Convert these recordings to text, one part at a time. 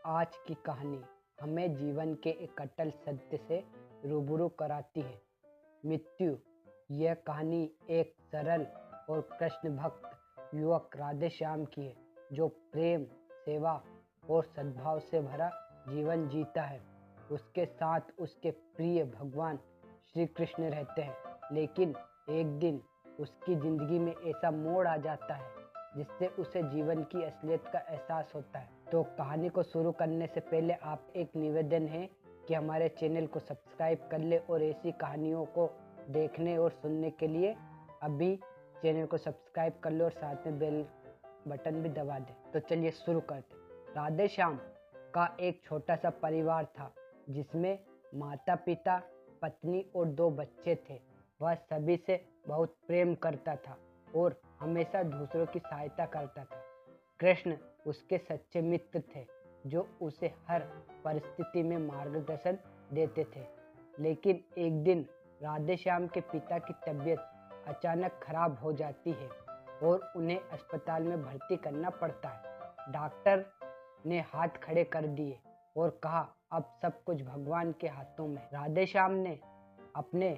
आज की कहानी हमें जीवन के एक अटल सत्य से रूबरू कराती है, मृत्यु। यह कहानी एक सरल और कृष्ण भक्त युवक राधे श्याम की है, जो प्रेम, सेवा और सद्भाव से भरा जीवन जीता है। उसके साथ उसके प्रिय भगवान श्री कृष्ण रहते हैं, लेकिन एक दिन उसकी जिंदगी में ऐसा मोड़ आ जाता है जिससे उसे जीवन की असलियत का एहसास होता है। तो कहानी को शुरू करने से पहले आप एक निवेदन है कि हमारे चैनल को सब्सक्राइब कर ले और ऐसी कहानियों को देखने और सुनने के लिए अभी चैनल को सब्सक्राइब कर ले और साथ में बेल बटन भी दबा दे। तो चलिए शुरू करते। राधे श्याम का एक छोटा सा परिवार था, जिसमें माता पिता, पत्नी और 2 बच्चे थे। वह सभी से बहुत प्रेम करता था और हमेशा दूसरों की सहायता करता था। कृष्ण उसके सच्चे मित्र थे, जो उसे हर परिस्थिति में मार्गदर्शन देते थे। लेकिन एक दिन राधे श्याम के पिता की तबीयत अचानक खराब हो जाती है और उन्हें अस्पताल में भर्ती करना पड़ता है। डॉक्टर ने हाथ खड़े कर दिए और कहा, अब सब कुछ भगवान के हाथों में। राधे श्याम ने अपने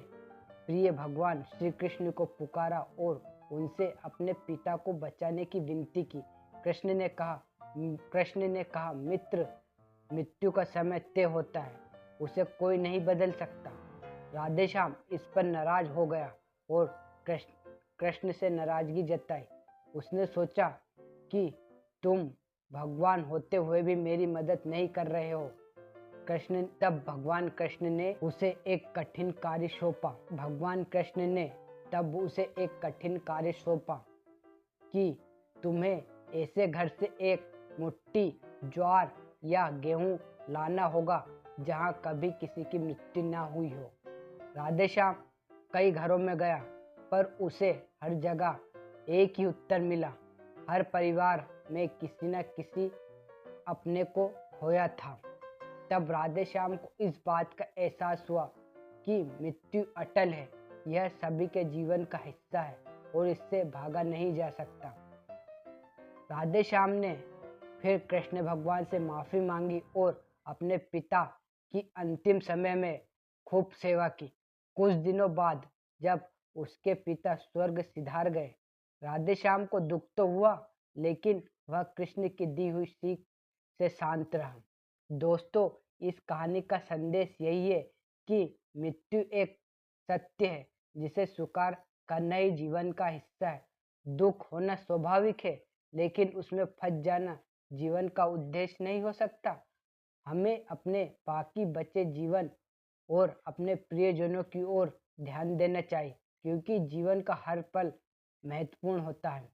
प्रिय भगवान श्री कृष्ण को पुकारा और उनसे अपने पिता को बचाने की विनती की। कृष्ण ने कहा, मित्र, मृत्यु का समय तय होता है, उसे कोई नहीं बदल सकता। राधे श्याम इस पर नाराज हो गया और कृष्ण से नाराजगी जताई। उसने सोचा कि तुम भगवान होते हुए भी मेरी मदद नहीं कर रहे हो। भगवान कृष्ण ने उसे एक कठिन कार्य सौंपा कि तुम्हें ऐसे घर से एक मुट्ठी ज्वार या गेहूं लाना होगा जहां कभी किसी की मृत्यु ना हुई हो। राधे श्याम कई घरों में गया, पर उसे हर जगह एक ही उत्तर मिला। हर परिवार में किसी न किसी अपने को खोया था। तब राधे श्याम को इस बात का एहसास हुआ कि मृत्यु अटल है, यह सभी के जीवन का हिस्सा है और इससे भागा नहीं जा सकता। राधे श्याम ने फिर कृष्ण भगवान से माफी मांगी और अपने पिता की अंतिम समय में खूब सेवा की। कुछ दिनों बाद जब उसके पिता स्वर्ग सिधार गए, राधे श्याम को दुख तो हुआ, लेकिन वह कृष्ण की दी हुई सीख से शांत रहा। दोस्तों, इस कहानी का संदेश यही है कि मृत्यु एक सत्य है जिसे स्वीकार करना ही जीवन का हिस्सा है। दुख होना स्वाभाविक है, लेकिन उसमें फंस जाना जीवन का उद्देश्य नहीं हो सकता। हमें अपने बाकी बचे जीवन और अपने प्रियजनों की ओर ध्यान देना चाहिए, क्योंकि जीवन का हर पल महत्वपूर्ण होता है।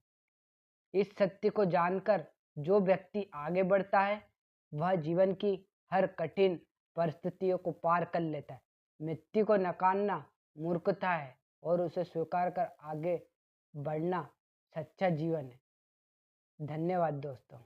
इस सत्य को जानकर जो व्यक्ति आगे बढ़ता है, वह जीवन की हर कठिन परिस्थितियों को पार कर लेता है। मृत्यु को नकारना मूर्खता है और उसे स्वीकार कर आगे बढ़ना सच्चा जीवन है। धन्यवाद दोस्तों।